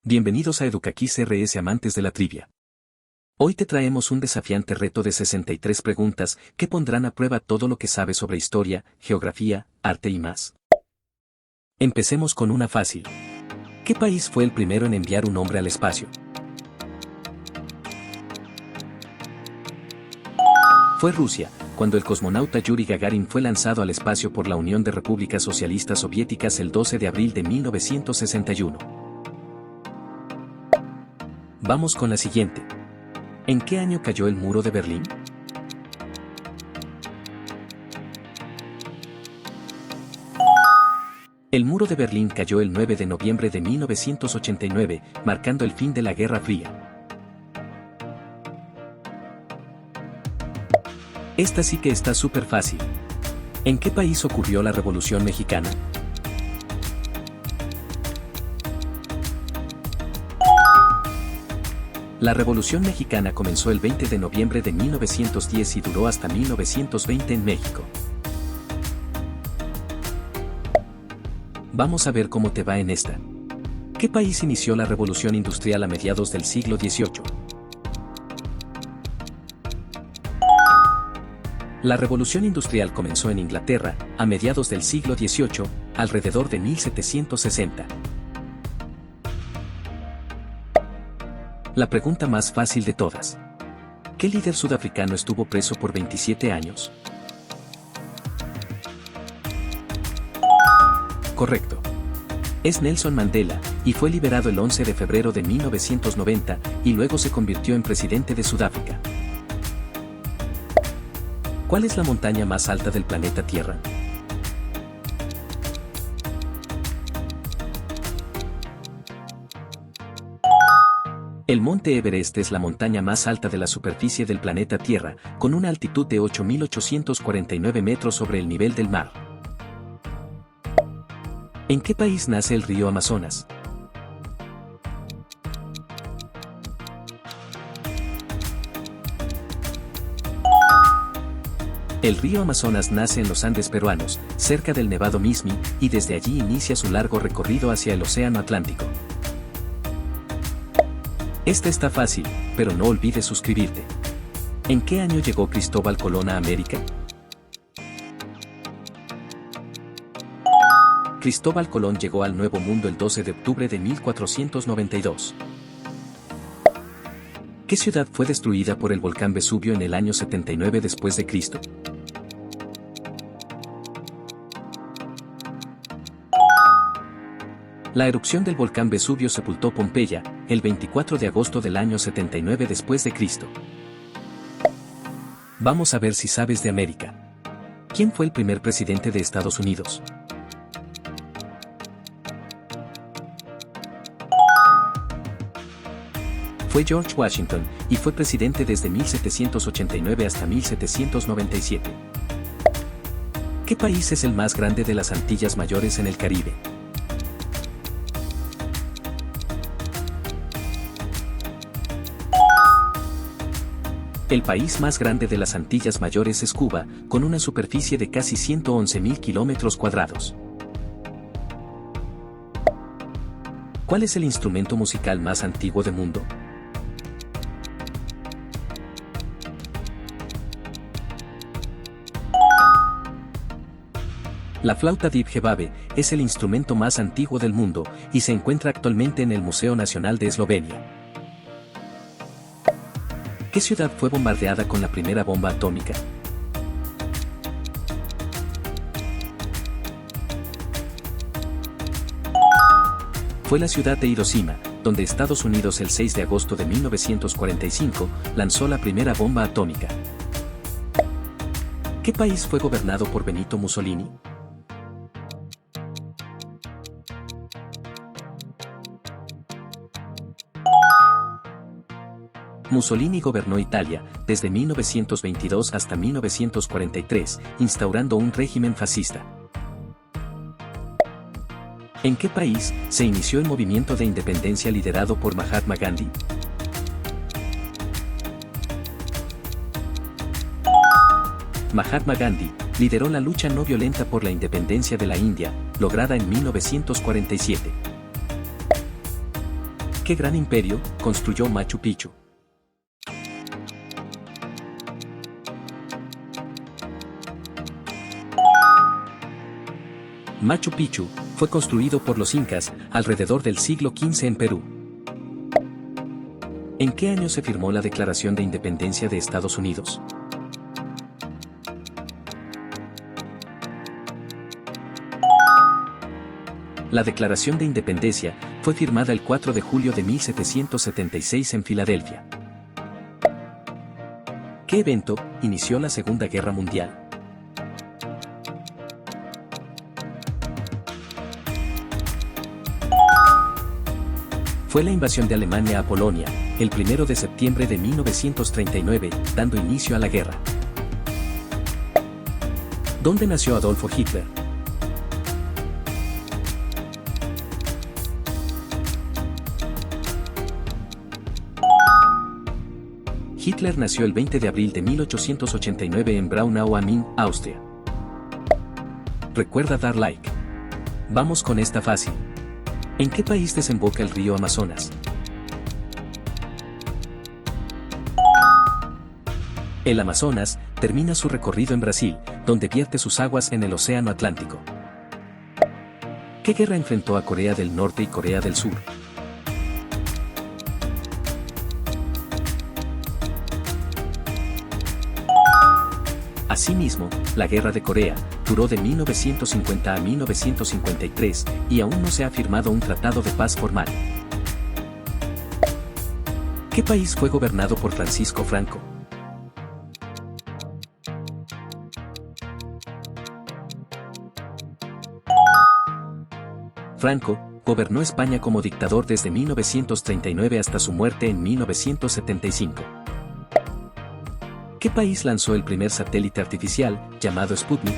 Bienvenidos a EducaKids RS amantes de la trivia. Hoy te traemos un desafiante reto de 63 preguntas que pondrán a prueba todo lo que sabes sobre historia, geografía, arte y más. Empecemos con una fácil. ¿Qué país fue el primero en enviar un hombre al espacio? Fue Rusia, cuando el cosmonauta Yuri Gagarin fue lanzado al espacio por la Unión de Repúblicas Socialistas Soviéticas el 12 de abril de 1961. Vamos con la siguiente. ¿En qué año cayó el muro de Berlín? El muro de Berlín cayó el 9 de noviembre de 1989, marcando el fin de la Guerra Fría. Esta sí que está súper fácil. ¿En qué país ocurrió la Revolución Mexicana? La Revolución Mexicana comenzó el 20 de noviembre de 1910 y duró hasta 1920 en México. Vamos a ver cómo te va en esta. ¿Qué país inició la Revolución Industrial a mediados del siglo XVIII? La Revolución Industrial comenzó en Inglaterra, a mediados del siglo XVIII, alrededor de 1760. La pregunta más fácil de todas. ¿Qué líder sudafricano estuvo preso por 27 años? Correcto. Es Nelson Mandela, y fue liberado el 11 de febrero de 1990, y luego se convirtió en presidente de Sudáfrica. ¿Cuál es la montaña más alta del planeta Tierra? El Monte Everest es la montaña más alta de la superficie del planeta Tierra, con una altitud de 8.849 metros sobre el nivel del mar. ¿En qué país nace el río Amazonas? El río Amazonas nace en los Andes peruanos, cerca del Nevado Mismi, y desde allí inicia su largo recorrido hacia el Océano Atlántico. Esta está fácil, pero no olvides suscribirte. ¿En qué año llegó Cristóbal Colón a América? Cristóbal Colón llegó al Nuevo Mundo el 12 de octubre de 1492. ¿Qué ciudad fue destruida por el volcán Vesubio en el año 79 después de Cristo? La erupción del volcán Vesubio sepultó Pompeya, el 24 de agosto del año 79 después de Cristo. Vamos a ver si sabes de América. ¿Quién fue el primer presidente de Estados Unidos? Fue George Washington, y fue presidente desde 1789 hasta 1797. ¿Qué país es el más grande de las Antillas Mayores en el Caribe? El país más grande de las Antillas Mayores es Cuba, con una superficie de casi 111.000 kilómetros cuadrados. ¿Cuál es el instrumento musical más antiguo del mundo? La flauta Div-Hebabe es el instrumento más antiguo del mundo y se encuentra actualmente en el Museo Nacional de Eslovenia. ¿Qué ciudad fue bombardeada con la primera bomba atómica? Fue la ciudad de Hiroshima, donde Estados Unidos el 6 de agosto de 1945 lanzó la primera bomba atómica. ¿Qué país fue gobernado por Benito Mussolini? Mussolini gobernó Italia desde 1922 hasta 1943, instaurando un régimen fascista. ¿En qué país se inició el movimiento de independencia liderado por Mahatma Gandhi? Mahatma Gandhi lideró la lucha no violenta por la independencia de la India, lograda en 1947. ¿Qué gran imperio construyó Machu Picchu? Machu Picchu fue construido por los incas alrededor del siglo XV en Perú. ¿En qué año se firmó la Declaración de Independencia de Estados Unidos? La Declaración de Independencia fue firmada el 4 de julio de 1776 en Filadelfia. ¿Qué evento inició la Segunda Guerra Mundial? Fue la invasión de Alemania a Polonia, el 1 de septiembre de 1939, dando inicio a la guerra. ¿Dónde nació Adolfo Hitler? Hitler nació el 20 de abril de 1889 en Braunau am Inn, Austria. Recuerda dar like. Vamos con esta fácil. ¿En qué país desemboca el río Amazonas? El Amazonas termina su recorrido en Brasil, donde vierte sus aguas en el Océano Atlántico. ¿Qué guerra enfrentó a Corea del Norte y Corea del Sur? Asimismo, la Guerra de Corea duró de 1950 a 1953 y aún no se ha firmado un tratado de paz formal. ¿Qué país fue gobernado por Francisco Franco? Franco gobernó España como dictador desde 1939 hasta su muerte en 1975. ¿Qué país lanzó el primer satélite artificial, llamado Sputnik?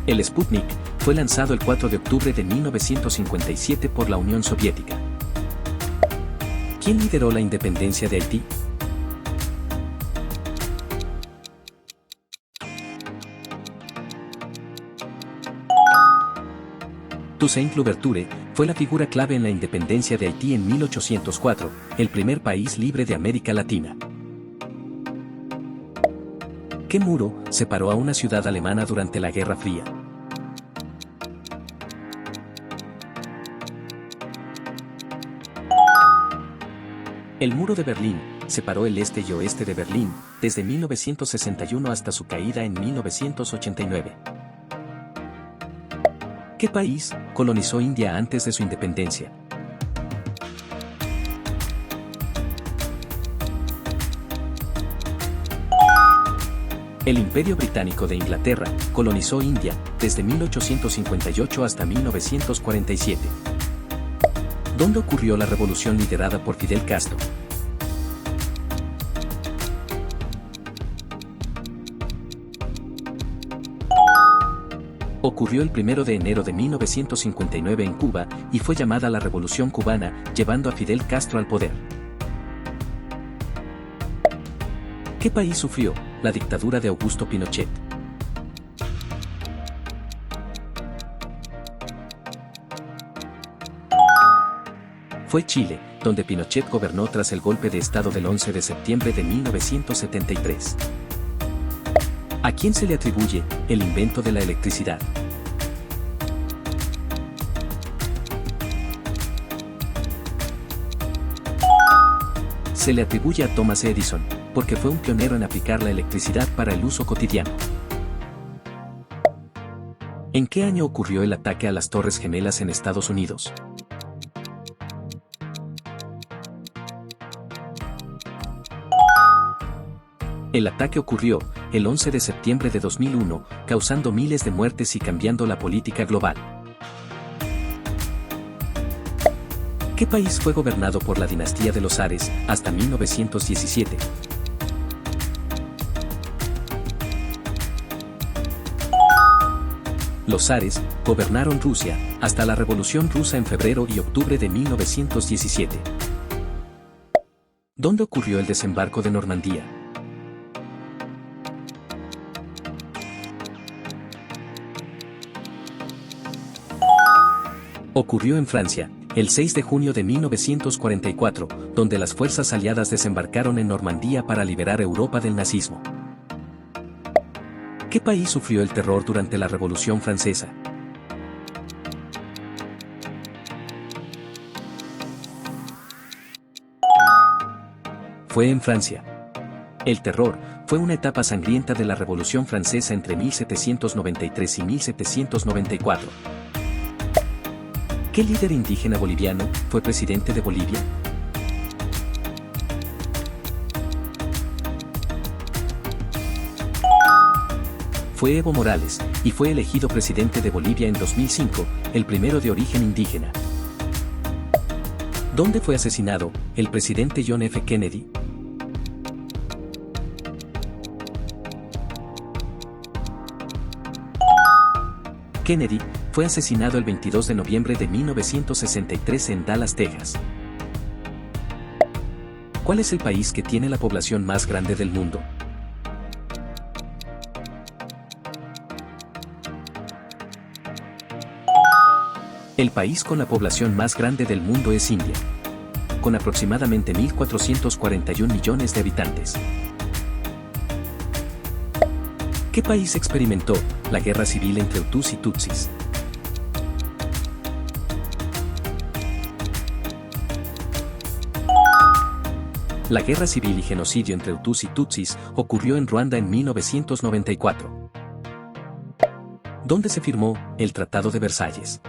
El Sputnik fue lanzado el 4 de octubre de 1957 por la Unión Soviética. ¿Quién lideró la independencia de Haití? Toussaint Louverture fue la figura clave en la independencia de Haití en 1804, el primer país libre de América Latina. ¿Qué muro separó a una ciudad alemana durante la Guerra Fría? El muro de Berlín separó el este y oeste de Berlín desde 1961 hasta su caída en 1989. ¿Qué país colonizó India antes de su independencia? El Imperio Británico de Inglaterra colonizó India desde 1858 hasta 1947. ¿Dónde ocurrió la revolución liderada por Fidel Castro? Ocurrió el 1 de enero de 1959 en Cuba y fue llamada la Revolución Cubana, llevando a Fidel Castro al poder. ¿Qué país sufrió la dictadura de Augusto Pinochet? Fue Chile, donde Pinochet gobernó tras el golpe de Estado del 11 de septiembre de 1973. ¿A quién se le atribuye el invento de la electricidad? Se le atribuye a Thomas Edison, porque fue un pionero en aplicar la electricidad para el uso cotidiano. ¿En qué año ocurrió el ataque a las Torres Gemelas en Estados Unidos? El ataque ocurrió el 11 de septiembre de 2001, causando miles de muertes y cambiando la política global. ¿Qué país fue gobernado por la dinastía de los Zares hasta 1917? Los zares gobernaron Rusia hasta la Revolución Rusa en febrero y octubre de 1917. ¿Dónde ocurrió el desembarco de Normandía? Ocurrió en Francia, el 6 de junio de 1944, donde las fuerzas aliadas desembarcaron en Normandía para liberar Europa del nazismo. ¿Qué país sufrió el terror durante la Revolución Francesa? Fue en Francia. El terror fue una etapa sangrienta de la Revolución Francesa entre 1793 y 1794. ¿Qué líder indígena boliviano fue presidente de Bolivia? Fue Evo Morales, y fue elegido presidente de Bolivia en 2005, el primero de origen indígena. ¿Dónde fue asesinado el presidente John F. Kennedy? Kennedy fue asesinado el 22 de noviembre de 1963 en Dallas, Texas. ¿Cuál es el país que tiene la población más grande del mundo? El país con la población más grande del mundo es India, con aproximadamente 1.441 millones de habitantes. ¿Qué país experimentó la guerra civil entre Hutus y Tutsis? La guerra civil y genocidio entre Hutus y Tutsis ocurrió en Ruanda en 1994. ¿Dónde se firmó el Tratado de Versalles?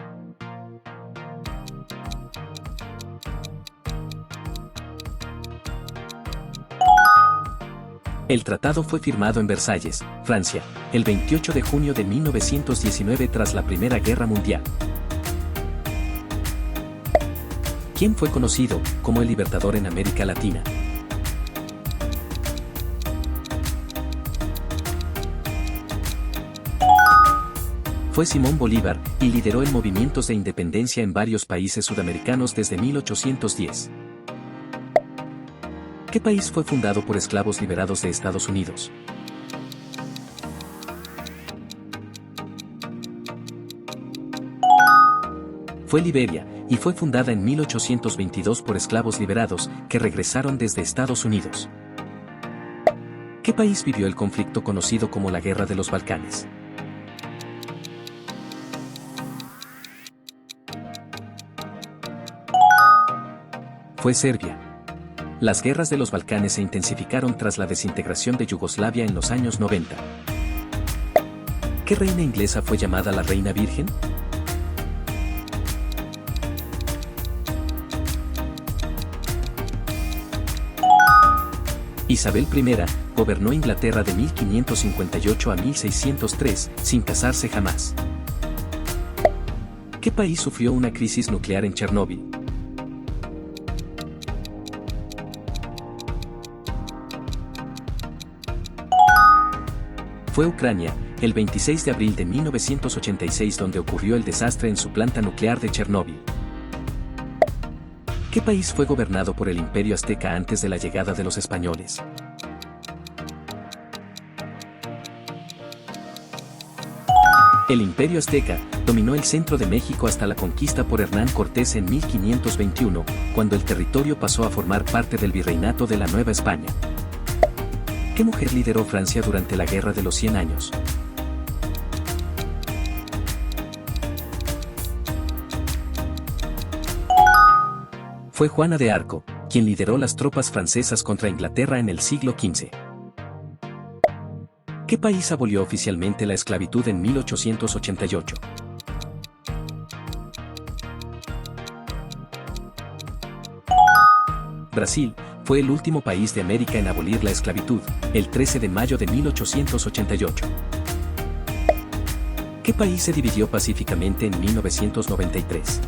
El tratado fue firmado en Versalles, Francia, el 28 de junio de 1919 tras la Primera Guerra Mundial. ¿Quién fue conocido como el Libertador en América Latina? Fue Simón Bolívar, y lideró el movimientos de independencia en varios países sudamericanos desde 1810. ¿Qué país fue fundado por esclavos liberados de Estados Unidos? Fue Liberia, y fue fundada en 1822 por esclavos liberados que regresaron desde Estados Unidos. ¿Qué país vivió el conflicto conocido como la Guerra de los Balcanes? Fue Serbia. Las guerras de los Balcanes se intensificaron tras la desintegración de Yugoslavia en los años 90. ¿Qué reina inglesa fue llamada la Reina Virgen? Isabel I gobernó Inglaterra de 1558 a 1603, sin casarse jamás. ¿Qué país sufrió una crisis nuclear en Chernóbil? Fue Ucrania, el 26 de abril de 1986 donde ocurrió el desastre en su planta nuclear de Chernóbil. ¿Qué país fue gobernado por el Imperio Azteca antes de la llegada de los españoles? El Imperio Azteca dominó el centro de México hasta la conquista por Hernán Cortés en 1521, cuando el territorio pasó a formar parte del Virreinato de la Nueva España. ¿Qué mujer lideró Francia durante la Guerra de los 100 años? Fue Juana de Arco, quien lideró las tropas francesas contra Inglaterra en el siglo XV. ¿Qué país abolió oficialmente la esclavitud en 1888? Brasil fue el último país de América en abolir la esclavitud, el 13 de mayo de 1888. ¿Qué país se dividió pacíficamente en 1993?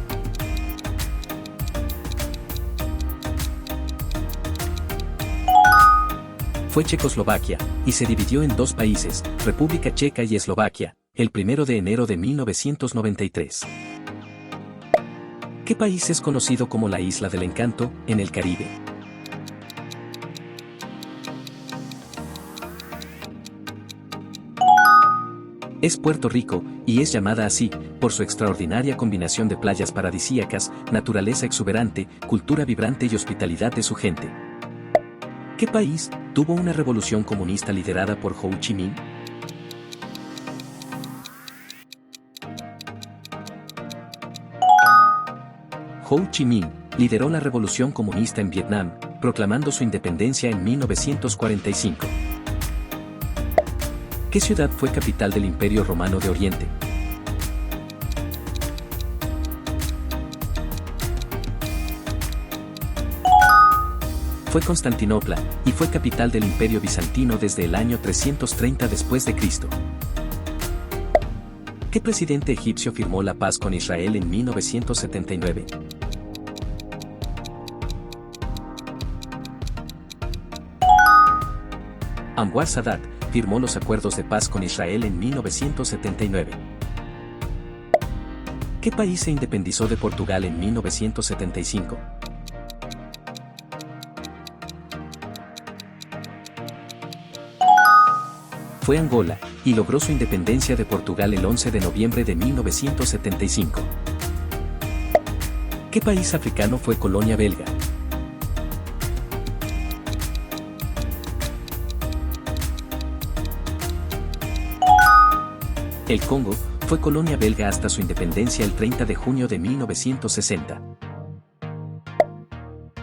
Fue Checoslovaquia, y se dividió en dos países, República Checa y Eslovaquia, el 1 de enero de 1993. ¿Qué país es conocido como la Isla del Encanto, en el Caribe? Es Puerto Rico, y es llamada así, por su extraordinaria combinación de playas paradisíacas, naturaleza exuberante, cultura vibrante y hospitalidad de su gente. ¿Qué país tuvo una revolución comunista liderada por Ho Chi Minh? Ho Chi Minh lideró la revolución comunista en Vietnam, proclamando su independencia en 1945. ¿Qué ciudad fue capital del Imperio Romano de Oriente? Fue Constantinopla, y fue capital del Imperio Bizantino desde el año 330 después de Cristo. ¿Qué presidente egipcio firmó la paz con Israel en 1979? Anwar Sadat firmó los acuerdos de paz con Israel en 1979. ¿Qué país se independizó de Portugal en 1975? Fue Angola, y logró su independencia de Portugal el 11 de noviembre de 1975. ¿Qué país africano fue colonia belga? El Congo fue colonia belga hasta su independencia el 30 de junio de 1960.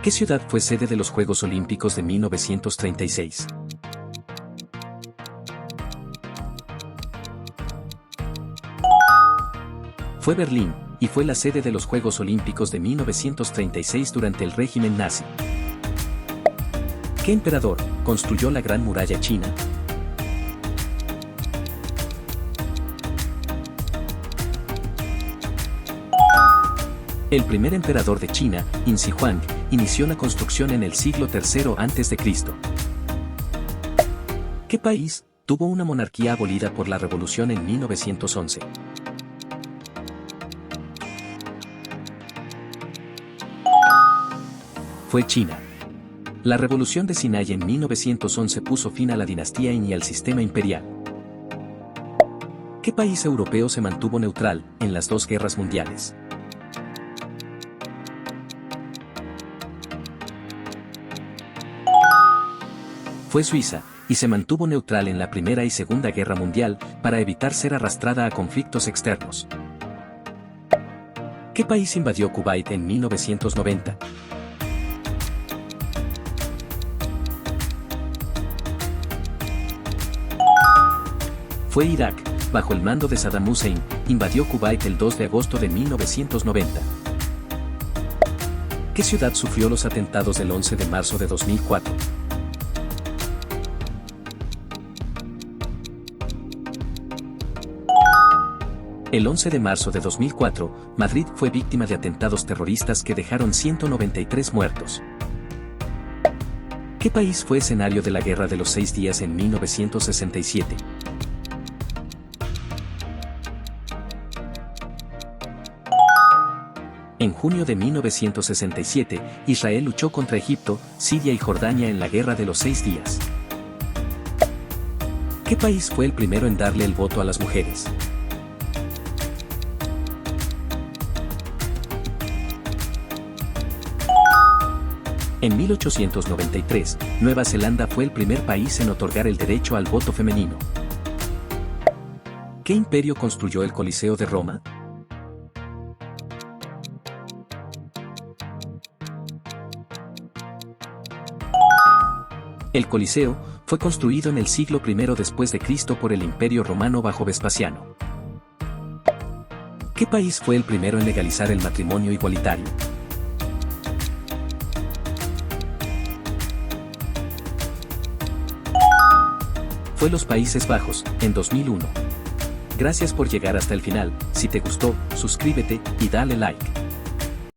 ¿Qué ciudad fue sede de los Juegos Olímpicos de 1936? Fue Berlín, y fue la sede de los Juegos Olímpicos de 1936 durante el régimen nazi. ¿Qué emperador construyó la Gran Muralla China? El primer emperador de China, Yin Shi Huang, inició la construcción en el siglo III a.C. ¿Qué país tuvo una monarquía abolida por la Revolución en 1911? Fue China. La Revolución de Sinai en 1911 puso fin a la dinastía Qin y al sistema imperial. ¿Qué país europeo se mantuvo neutral en las dos guerras mundiales? Fue Suiza, y se mantuvo neutral en la Primera y Segunda Guerra Mundial para evitar ser arrastrada a conflictos externos. ¿Qué país invadió Kuwait en 1990? Fue Irak, bajo el mando de Saddam Hussein, invadió Kuwait el 2 de agosto de 1990. ¿Qué ciudad sufrió los atentados del 11 de marzo de 2004? El 11 de marzo de 2004, Madrid fue víctima de atentados terroristas que dejaron 193 muertos. ¿Qué país fue escenario de la Guerra de los 6 días en 1967? En junio de 1967, Israel luchó contra Egipto, Siria y Jordania en la Guerra de los 6 días. ¿Qué país fue el primero en darle el voto a las mujeres? En 1893, Nueva Zelanda fue el primer país en otorgar el derecho al voto femenino. ¿Qué imperio construyó el Coliseo de Roma? El Coliseo fue construido en el siglo I después de Cristo por el Imperio Romano bajo Vespasiano. ¿Qué país fue el primero en legalizar el matrimonio igualitario? Fue los Países Bajos, en 2001. Gracias por llegar hasta el final. Si te gustó, suscríbete y dale like.